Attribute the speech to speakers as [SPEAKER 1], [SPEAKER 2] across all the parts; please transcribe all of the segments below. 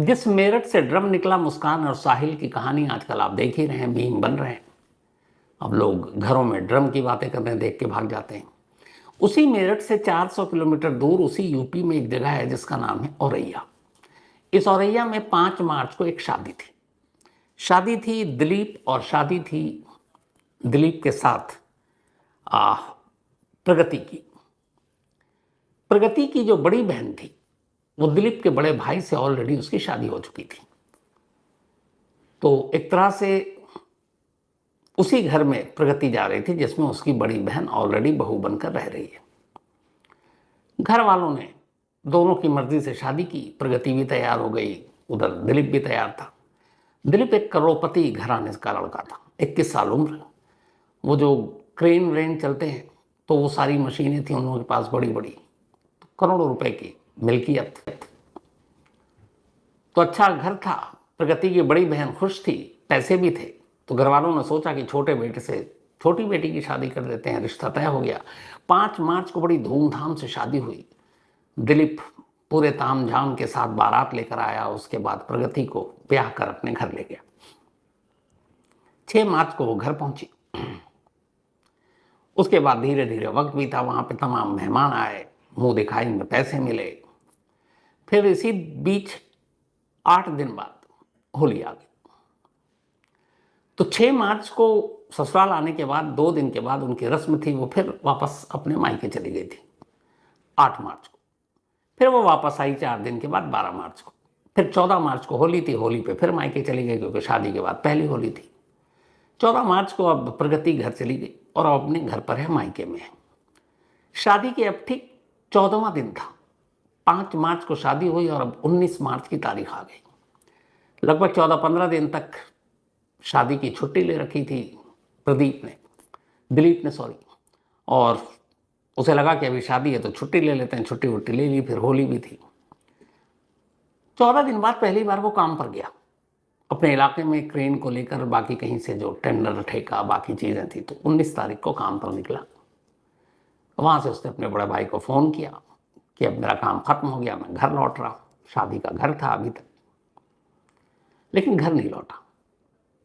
[SPEAKER 1] जिस मेरठ से ड्रम निकला मुस्कान और साहिल की कहानी आजकल आप देख ही रहे हैं, मीम बन रहे हैं। अब लोग घरों में ड्रम की बातें करने देख के भाग जाते हैं। उसी मेरठ से 400 किलोमीटर दूर उसी यूपी में एक जगह है जिसका नाम है औरैया। इस औरैया में 5 मार्च को एक शादी थी दिलीप, और शादी थी दिलीप के साथ प्रगति की। प्रगति की जो बड़ी बहन थी वो दिलीप के बड़े भाई से ऑलरेडी उसकी शादी हो चुकी थी। तो एक तरह से उसी घर में प्रगति जा रही थी जिसमें उसकी बड़ी बहन ऑलरेडी बहू बनकर रह रही है। घर वालों ने दोनों की मर्जी से शादी की, प्रगति भी तैयार हो गई, उधर दिलीप भी तैयार था। दिलीप एक करोड़पति घराने का लड़का था, 21 साल उम्र। वो जो क्रेन व्रेन चलते हैं तो वो सारी मशीनें थी उन लोगों के पास, बड़ी बड़ी, करोड़ों रुपए की मिल्कियत। तो अच्छा घर था, प्रगति की बड़ी बहन खुश थी, पैसे भी थे। तो घर वालों ने सोचा कि छोटे बेटे से छोटी बेटी की शादी कर देते हैं। रिश्ता तय हो गया। 5 मार्च को बड़ी धूमधाम से शादी हुई। दिलीप पूरे ताम झाम के साथ बारात लेकर आया। उसके बाद प्रगति को ब्याह कर अपने घर ले गया। 6 मार्च को वो घर पहुंची। उसके बाद धीरे धीरे वक्त बीता, वहां पे तमाम मेहमान आए, मुंह दिखाई में पैसे मिले। फिर इसी बीच 8 दिन बाद होली आ गई। तो 6 मार्च को ससुराल आने के बाद 2 दिन के बाद उनकी रस्म थी, वो फिर वापस अपने मायके चली गई थी 8 मार्च को। फिर वो वापस आई 4 दिन के बाद 12 मार्च को। फिर 14 मार्च को होली थी, होली पे फिर मायके चली गई क्योंकि शादी के बाद पहली होली थी। 14 मार्च को अब प्रगति घर चली गई और अब अपने घर पर है, मायके में है। शादी के अब ठीक 14वां दिन था। 5 मार्च को शादी हुई और अब 19 मार्च की तारीख आ गई। लगभग 14-15 दिन तक शादी की छुट्टी ले रखी थी दिलीप ने सॉरी। और उसे लगा कि अभी शादी है तो छुट्टी ले लेते हैं, छुट्टी वुट्टी ले ली। फिर होली भी थी। 14 दिन बाद पहली बार वो काम पर गया अपने इलाके में, क्रेन को लेकर, बाकी कहीं से जो टेंडर ठेका बाकी चीज़ें थी। तो 19 तारीख को काम पर निकला। वहाँ से उसने अपने बड़े भाई को फ़ोन किया कि अब मेरा काम खत्म हो गया, मैं घर लौट रहा हूँ। शादी का घर था अभी तक, लेकिन घर नहीं लौटा।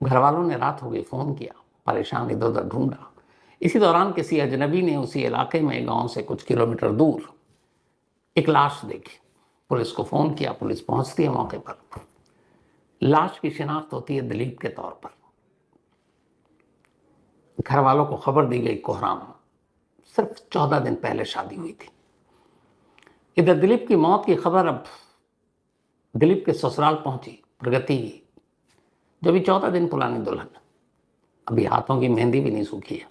[SPEAKER 1] घर वालों ने रात हो गई फ़ोन किया, परेशान इधर उधर ढूंढा। इसी दौरान किसी अजनबी ने उसी इलाके में, गांव से कुछ किलोमीटर दूर, एक लाश देखी। पुलिस को फ़ोन किया, पुलिस पहुंचती है मौके पर। लाश की शिनाख्त होती है दिलीप के तौर पर। घर वालों को खबर दी गई कोहराम। सिर्फ 14 दिन पहले शादी हुई थी। इधर दिलीप की मौत की खबर अब दिलीप के ससुराल पहुंची। प्रगति जो भी 14 दिन पुरानी दुल्हन, अभी हाथों की मेहंदी भी नहीं सूखी है,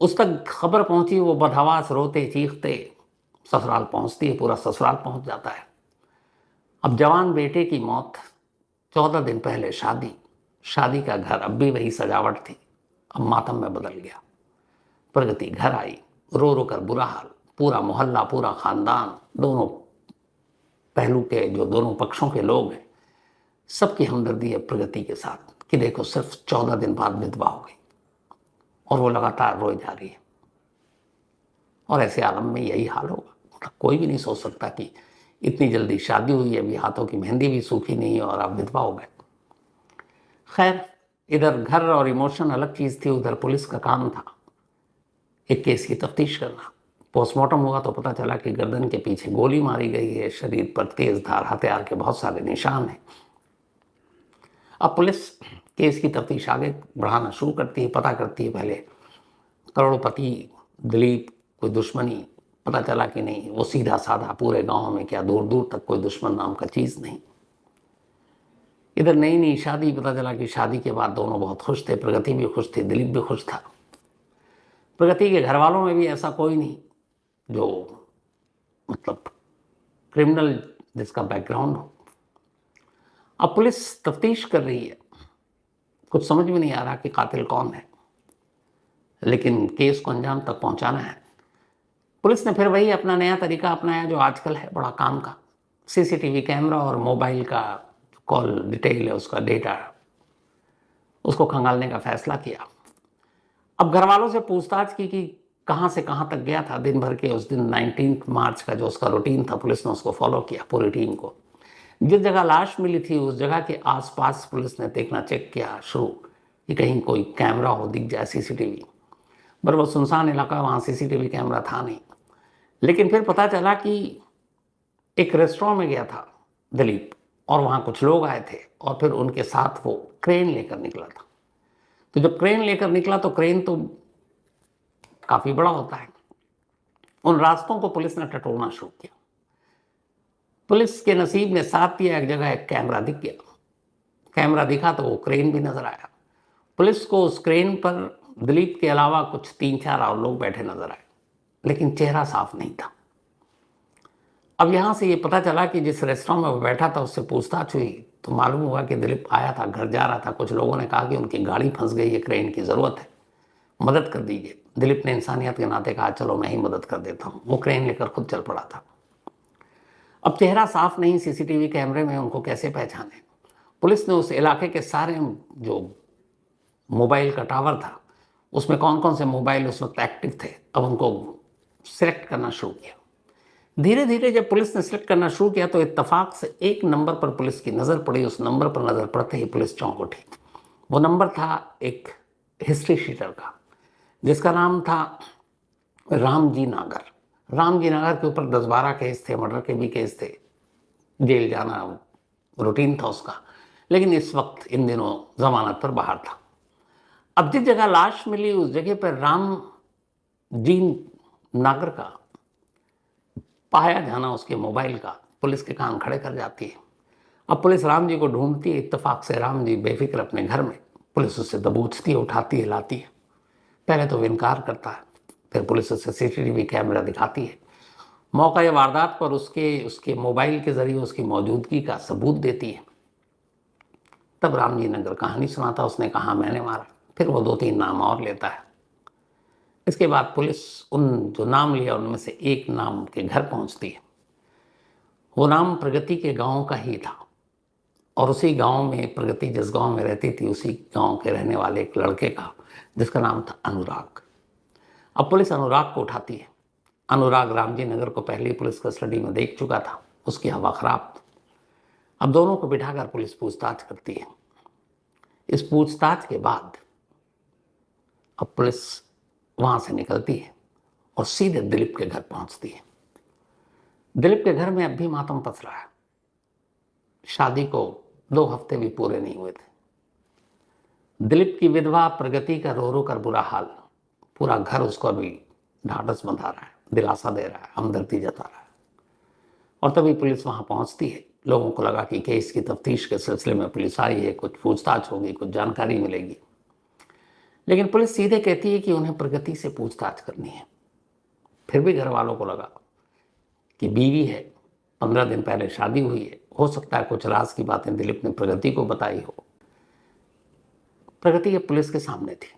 [SPEAKER 1] उस तक खबर पहुंची। वो बदहवास रोते चीखते ससुराल पहुंचती है, पूरा ससुराल पहुंच जाता है। अब जवान बेटे की मौत, 14 दिन पहले शादी का घर, अब भी वही सजावट थी, अब मातम में बदल गया। प्रगति घर आई, रो रो कर बुरा हाल। पूरा मोहल्ला, पूरा खानदान, दोनों पहलू के जो दोनों पक्षों के लोग हैं, सबकी हमदर्दी है प्रगति के साथ कि देखो सिर्फ 14 दिन बाद विधवा हो गई और वो लगातार रोई जा रही है। और ऐसे आलम में यही हाल होगा। मतलब कोई भी नहीं सोच सकता कि इतनी जल्दी शादी हुई, अभी हाथों की मेहंदी भी सूखी नहीं और आप विधवा हो गए। खैर, इधर घर और इमोशन अलग चीज़ थी, उधर पुलिस का काम था एक केस की तफ्तीश करना। पोस्टमार्टम हुआ तो पता चला कि गर्दन के पीछे गोली मारी गई है, शरीर पर तेज धार हथियार के बहुत सारे निशान हैं। अब पुलिस केस की तफ्तीश आगे बढ़ाना शुरू करती है, पता करती है पहले करोड़पति दिलीप कोई दुश्मनी, पता चला कि नहीं, वो सीधा साधा, पूरे गांव में क्या दूर दूर तक कोई दुश्मन नाम का चीज़ नहीं। इधर नई शादी, पता चला कि शादी के बाद दोनों बहुत खुश थे, प्रगति भी खुश थी, दिलीप भी खुश था। प्रगति के घर वालों में भी ऐसा कोई नहीं जो मतलब क्रिमिनल जिसका बैकग्राउंड हो। अब पुलिस तफ्तीश कर रही है, कुछ समझ में नहीं आ रहा कि कातिल कौन है, लेकिन केस को अंजाम तक पहुंचाना है। पुलिस ने फिर वही अपना नया तरीका अपनाया जो आजकल है बड़ा काम का, सीसीटीवी कैमरा और मोबाइल का कॉल डिटेल है, उसका डेटा, उसको खंगालने का फैसला किया। अब घर वालों से पूछताछ की कि कहाँ से कहाँ तक गया था दिन भर के। उस दिन 19 मार्च का जो उसका रूटीन था, पुलिस ने उसको फॉलो किया, पूरी टीम को। जिस जगह लाश मिली थी उस जगह के आसपास पुलिस ने देखना चेक किया शुरू कि कहीं कोई कैमरा हो दिख जाए, सीसीटीवी। पर वो सुनसान इलाका, वहाँ सीसीटीवी कैमरा था नहीं। लेकिन फिर पता चला कि एक रेस्टोरेंट में गया था दिलीप और वहाँ कुछ लोग आए थे और फिर उनके साथ वो क्रेन लेकर निकला था। तो जब क्रेन लेकर निकला तो क्रेन तो काफ़ी बड़ा होता है। उन रास्तों को पुलिस ने टटोलना शुरू किया। पुलिस के नसीब में साथ ही एक जगह एक कैमरा दिख गया। कैमरा दिखा तो वो क्रेन भी नजर आया। पुलिस को उस क्रेन पर दिलीप के अलावा कुछ 3-4 और लोग बैठे नजर आए, लेकिन चेहरा साफ नहीं था। अब यहां से ये पता चला कि जिस रेस्टोरेंट में वो बैठा था उससे पूछताछ हुई तो मालूम हुआ कि दिलीप आया था, घर जा रहा था। कुछ लोगों ने कहा कि उनकी गाड़ी फंस गई है, क्रेन की ज़रूरत है, मदद कर दीजिए। दिलीप ने इंसानियत के नाते कहा चलो मैं ही मदद कर देता हूँ। वो क्रेन लेकर खुद चल पड़ा था। अब चेहरा साफ नहीं, सीसीटीवी कैमरे में उनको कैसे पहचाने? पुलिस ने उस इलाके के सारे जो मोबाइल का टावर था उसमें कौन कौन से मोबाइल उस वक्त एक्टिव थे, अब उनको सिलेक्ट करना शुरू किया। धीरे धीरे जब पुलिस ने सिलेक्ट करना शुरू किया तो इत्तेफाक से एक नंबर पर पुलिस की नज़र पड़ी। उस नंबर पर नज़र पड़ते ही पुलिस चौंक उठी। वो नंबर था एक हिस्ट्री शीटर का जिसका नाम था रामजी नागर। रामजी नागर के ऊपर 10-12 केस थे, मर्डर के भी केस थे, जेल जाना रूटीन था उसका। लेकिन इस वक्त इन दिनों जमानत पर बाहर था। अब जिस जगह लाश मिली उस जगह पर राम जी नागर का पाया जाना, उसके मोबाइल का, पुलिस के कान खड़े कर जाती है। अब पुलिस राम जी को ढूंढती है। इत्तेफाक से राम जी बेफिक्र अपने घर में। पुलिस उससे दबोचती है, उठाती है, लाती है। पहले तो वो इनकार करता है, फिर पुलिस उसे सीसीटीवी कैमरा दिखाती है। मौका या वारदात पर उसके मोबाइल के जरिए उसकी मौजूदगी का सबूत देती है। तब राम जी नगर कहानी सुनाता, उसने कहा मैंने मारा। फिर वो 2-3 नाम और लेता है। इसके बाद पुलिस उन जो नाम लिया उनमें से एक नाम के घर पहुंचती है। वो नाम प्रगति के गांव का ही था और उसी गांव में, प्रगति जिस गांव में रहती थी उसी गांव के रहने वाले एक लड़के का जिसका नाम था अनुराग। अब पुलिस अनुराग को उठाती है। अनुराग रामजी नगर को पहले ही पुलिस कस्टडी में देख चुका था, उसकी हवा खराब। अब दोनों को बिठाकर पुलिस पूछताछ करती है। इस पूछताछ के बाद अब पुलिस वहां से निकलती है और सीधे दिलीप के घर पहुंचती है। दिलीप के घर में अब भी मातम पस रहा है। शादी को 2 हफ्ते भी पूरे नहीं हुए थे। दिलीप की विधवा प्रगति का रो रो कर बुरा हाल। पूरा घर उसको अभी ढाढ़स बंधा रहा है, दिलासा दे रहा है, हमदर्दी जता रहा है। और तभी पुलिस वहां पहुंचती है। लोगों को लगा कि केस की तफ्तीश के सिलसिले में पुलिस आई है, कुछ पूछताछ होगी, कुछ जानकारी मिलेगी। लेकिन पुलिस सीधे कहती है कि उन्हें प्रगति से पूछताछ करनी है। फिर भी घर वालों को लगा कि बीवी है, 15 दिन पहले शादी हुई है, हो सकता है कुछ राज की बातें दिलीप ने प्रगति को बताई हो। प्रगति अब पुलिस के सामने थी।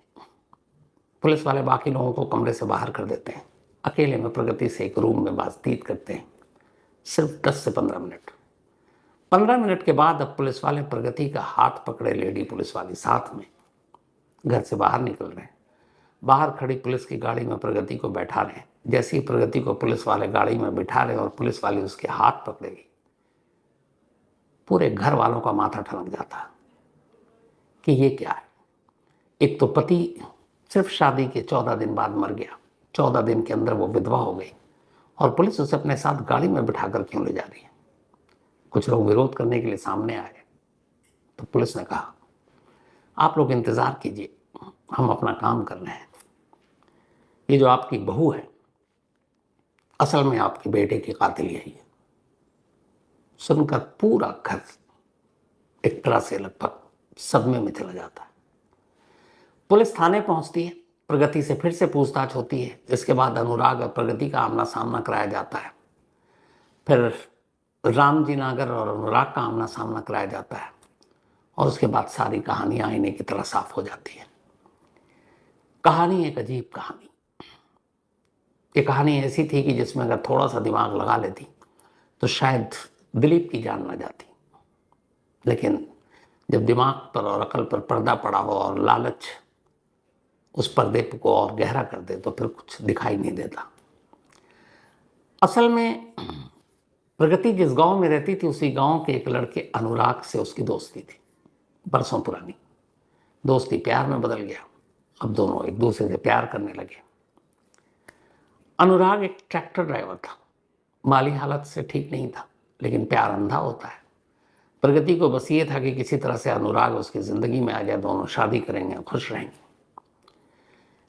[SPEAKER 1] पुलिस वाले बाकी लोगों को कमरे से बाहर कर देते हैं। अकेले में प्रगति से एक रूम में बातचीत करते हैं, सिर्फ 10 से 15 मिनट। 15 मिनट के बाद अब पुलिस वाले प्रगति का हाथ पकड़े लेडी पुलिस वाली साथ में घर से बाहर निकल रहे हैं। बाहर खड़ी पुलिस की गाड़ी में प्रगति को बैठा रहे हैं। जैसे ही प्रगति को पुलिस वाले गाड़ी में बिठा रहे और पुलिस वाली उसके हाथ पकड़ेगी, पूरे घर वालों का माथा ठनक जाता कि ये क्या है। एक तो पति सिर्फ शादी के 14 दिन बाद मर गया, 14 दिन के अंदर वो विधवा हो गई और पुलिस उसे अपने साथ गाड़ी में बिठाकर क्यों ले जा रही है। कुछ लोग विरोध करने के लिए सामने आए तो पुलिस ने कहा आप लोग इंतजार कीजिए, हम अपना काम कर रहे हैं। ये जो आपकी बहू है असल में आपके बेटे की कातिल यही है। सुनकर पूरा घर एक तरह से लगभग सदमे में चला जाता है। पुलिस थाने पहुंचती है। प्रगति से फिर से पूछताछ होती है। इसके बाद अनुराग और प्रगति का आमना सामना कराया जाता है। फिर रामजी नागर और अनुराग का आमना सामना कराया जाता है और उसके बाद सारी कहानी आईने की तरह साफ हो जाती है। कहानी एक अजीब कहानी। ये कहानी ऐसी थी कि जिसमें अगर थोड़ा सा दिमाग लगा लेती तो शायद दिलीप की जान न जाती। लेकिन जब दिमाग पर और अकल पर पर्दा पड़ा हो और लालच उस पर्दे को और गहरा कर दे तो फिर कुछ दिखाई नहीं देता। असल में प्रगति जिस गांव में रहती थी उसी गांव के एक लड़के अनुराग से उसकी दोस्ती थी, बरसों पुरानी दोस्ती प्यार में बदल गया। अब दोनों एक दूसरे से प्यार करने लगे। अनुराग एक ट्रैक्टर ड्राइवर था, माली हालत से ठीक नहीं था, लेकिन प्यार अंधा होता है। प्रगति को बस ये था कि किसी तरह से अनुराग उसकी ज़िंदगी में आ जाए, दोनों शादी करेंगे, खुश रहेंगे।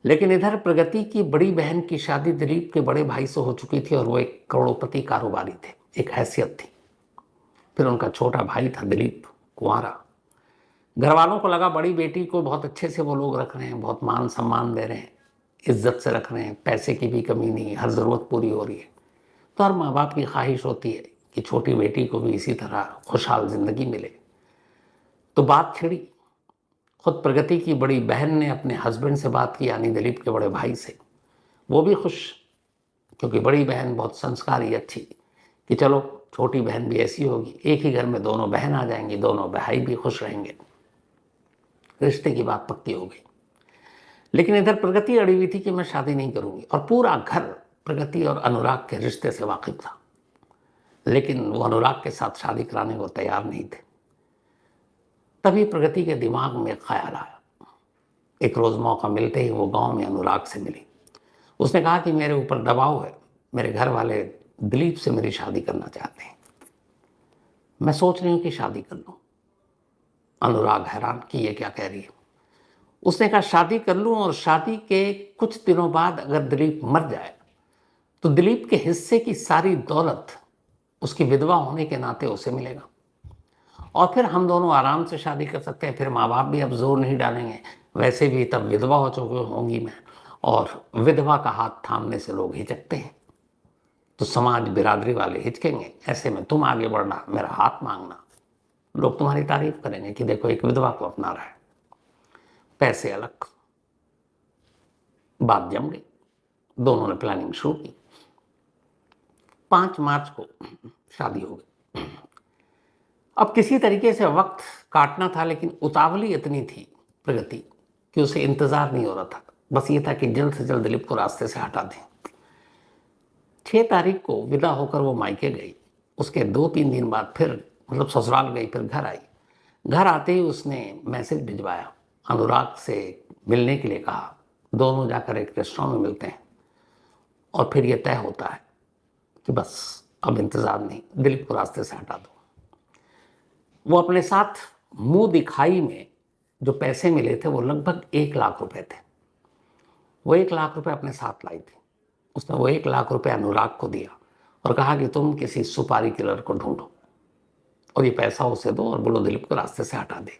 [SPEAKER 1] लेकिन इधर प्रगति की बड़ी बहन की शादी दिलीप के बड़े भाई से हो चुकी थी और वो एक करोड़पति कारोबारी थे, एक हैसियत थी। फिर उनका छोटा भाई था दिलीप, कुंवारा। घर वालों को लगा बड़ी बेटी को बहुत अच्छे से वो लोग रख रहे हैं, बहुत मान सम्मान दे रहे हैं, इज्जत से रख रहे हैं, पैसे की भी कमी नहीं, हर ज़रूरत पूरी हो रही है। तो हर माँ बाप की ख्वाहिश होती है कि छोटी बेटी को भी इसी तरह खुशहाल ज़िंदगी मिले। तो बात छिड़ी। खुद प्रगति की बड़ी बहन ने अपने हस्बैंड से बात की, यानी दिलीप के बड़े भाई से। वो भी खुश, क्योंकि बड़ी बहन बहुत संस्कारी, अच्छी, कि चलो छोटी बहन भी ऐसी होगी, एक ही घर में दोनों बहन आ जाएंगी, दोनों भाई भी खुश रहेंगे। रिश्ते की बात पक्की हो गई। लेकिन इधर प्रगति अड़ी हुई थी कि मैं शादी नहीं करूंगी, और पूरा घर प्रगति और अनुराग के रिश्ते से वाकिफ था, लेकिन वो अनुराग के साथ शादी कराने को तैयार नहीं थे। तभी प्रगति के दिमाग में ख्याल आया। एक रोज़ मौका मिलते ही वो गांव में अनुराग से मिली। उसने कहा कि मेरे ऊपर दबाव है, मेरे घर वाले दिलीप से मेरी शादी करना चाहते हैं, मैं सोच रही हूँ कि शादी कर लूँ। अनुराग हैरान कि ये क्या कह रही है। उसने कहा शादी कर लूँ, और शादी के कुछ दिनों बाद अगर दिलीप मर जाए तो दिलीप के हिस्से की सारी दौलत उसकी विधवा होने के नाते उसे मिलेगा, और फिर हम दोनों आराम से शादी कर सकते हैं। फिर माँ बाप भी अब जोर नहीं डालेंगे, वैसे भी तब विधवा हो चुकी होंगी मैं, और विधवा का हाथ थामने से लोग हिचकते हैं, तो समाज बिरादरी वाले हिचकेंगे। ऐसे में तुम आगे बढ़ना, मेरा हाथ मांगना, लोग तुम्हारी तारीफ करेंगे कि देखो एक विधवा को अपना रहा है। पैसे अलग। बात जम गई, दोनों ने प्लानिंग शुरू की। 5 मार्च को शादी हो गई। अब किसी तरीके से वक्त काटना था, लेकिन उतावली इतनी थी प्रगति कि उसे इंतजार नहीं हो रहा था। बस ये था कि जल्द से जल्द दिलीप को रास्ते से हटा दें। 6 तारीख को विदा होकर वो मायके गई। उसके 2-3 दिन बाद फिर मतलब ससुराल गई, फिर घर आई। घर आते ही उसने मैसेज भिजवाया, अनुराग से मिलने के लिए कहा। दोनों जाकर एक रेस्टोरेंट में मिलते हैं, और फिर ये तय होता है कि बस अब इंतज़ार नहीं, दिलीप को रास्ते से हटा दो। वो अपने साथ मुंह दिखाई में जो पैसे मिले थे वो लगभग 1 लाख रुपए थे। वो 1 लाख रुपए अपने साथ लाई थी। उसने वो 1 लाख रुपए अनुराग को दिया और कहा कि तुम किसी सुपारी किलर को ढूंढो और ये पैसा उसे दो और बोलो दिलीप को रास्ते से हटा दे।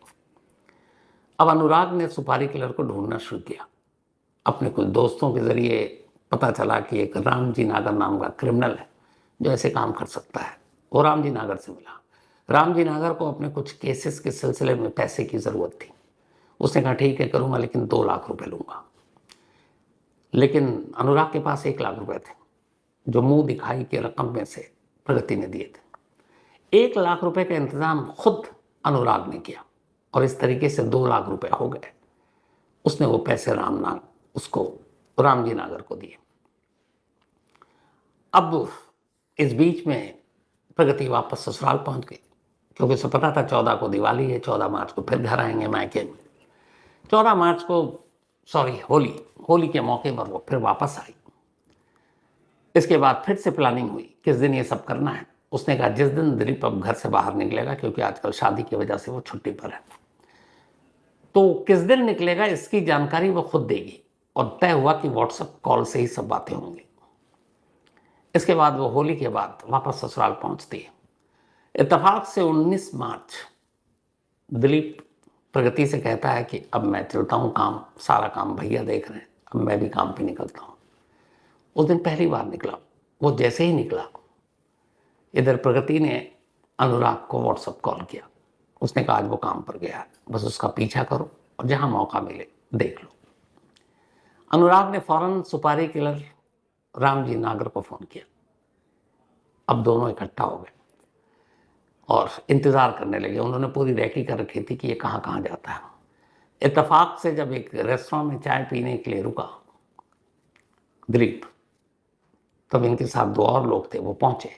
[SPEAKER 1] अब अनुराग ने सुपारी किलर को ढूंढना शुरू किया। अपने कुछ दोस्तों के जरिए पता चला कि एक रामजी नागर नाम का क्रिमिनल है जो ऐसे काम कर सकता है। वो रामजी नागर से मिला। रामजी नागर को अपने कुछ केसेस के सिलसिले में पैसे की ज़रूरत थी। उसने कहा ठीक है करूँगा, लेकिन 2 लाख रुपए लूँगा। लेकिन अनुराग के पास 1 लाख रुपए थे जो मुंह दिखाई की रकम में से प्रगति ने दिए थे। 1 लाख रुपए का इंतजाम खुद अनुराग ने किया और इस तरीके से 2 लाख रुपए हो गए। उसने वो पैसे रामजी नागर को दिए। अब इस बीच में प्रगति वापस ससुराल पहुंच गई, क्योंकि उसे पता था 14 को दिवाली है, 14 मार्च को फिर घर आएंगे मायके में। 14 मार्च को होली के मौके पर वो फिर वापस आई। इसके बाद फिर से प्लानिंग हुई किस दिन ये सब करना है। उसने कहा जिस दिन दिलीप अब घर से बाहर निकलेगा, क्योंकि आजकल शादी की वजह से वो छुट्टी पर है, तो किस दिन निकलेगा इसकी जानकारी वो खुद देगी। और तय हुआ कि व्हाट्सएप कॉल से ही सब बातें होंगी। इसके बाद वो होली के बाद वापस ससुराल पहुंचती है। इत्तेफाक से 19 मार्च दिलीप प्रगति से कहता है कि अब मैं चलता हूँ, सारा काम भैया देख रहे हैं, अब मैं भी काम पे निकलता हूँ। उस दिन पहली बार निकला। वो जैसे ही निकला, इधर प्रगति ने अनुराग को व्हाट्सएप कॉल किया। उसने कहा आज वो काम पर गया है, बस उसका पीछा करो और जहाँ मौका मिले देख लो। अनुराग ने फौरन सुपारी किलर रामजी नागर को फ़ोन किया। अब दोनों इकट्ठा हो गए और इंतज़ार करने लगे। उन्होंने पूरी रेकी कर रखी थी कि ये कहाँ कहाँ जाता है। इत्तेफाक से जब एक रेस्टोरेंट में चाय पीने के लिए रुका दिलीप, तब इनके साथ 2 और लोग थे, वो पहुँचे।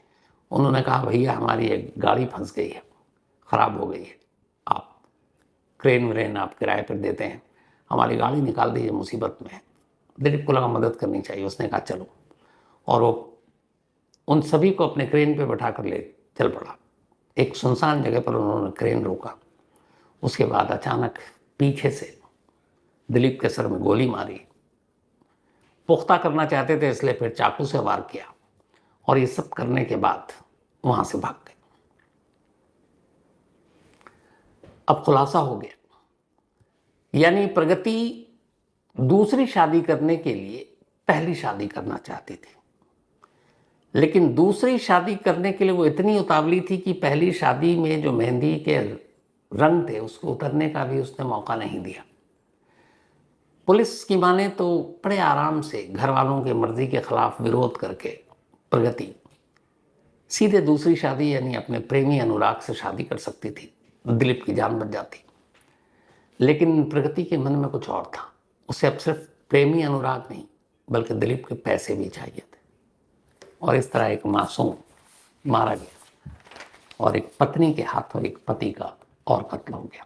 [SPEAKER 1] उन्होंने कहा भैया हमारी एक गाड़ी फंस गई है, ख़राब हो गई है, आप क्रेन व्रेन आप किराए पर देते हैं, हमारी गाड़ी निकाल दीजिए, मुसीबत में है। दिलीप को लगा मदद करनी चाहिए, उसने कहा चलो, और वो उन सभी को अपने क्रेन पे बैठा कर ले चल पड़ा। एक सुनसान जगह पर उन्होंने क्रेन रोका। उसके बाद अचानक पीछे से दिलीप के सर में गोली मारी। पुख्ता करना चाहते थे इसलिए फिर चाकू से वार किया, और ये सब करने के बाद वहां से भाग गए। अब खुलासा हो गया, यानी प्रगति दूसरी शादी करने के लिए पहली शादी करना चाहती थी, लेकिन दूसरी शादी करने के लिए वो इतनी उतावली थी कि पहली शादी में जो मेहंदी के रंग थे उसको उतरने का भी उसने मौका नहीं दिया। पुलिस की माने तो बड़े आराम से घर वालों के मर्जी के खिलाफ विरोध करके प्रगति सीधे दूसरी शादी यानी अपने प्रेमी अनुराग से शादी कर सकती थी, दिलीप की जान बच जाती। लेकिन प्रगति के मन में कुछ और था। उसे अब सिर्फ प्रेमी अनुराग नहीं बल्कि दिलीप के पैसे भी चाहिए थे, और इस तरह एक मासूम मारा गया और एक पत्नी के हाथों एक पति का और कत्ल हो गया।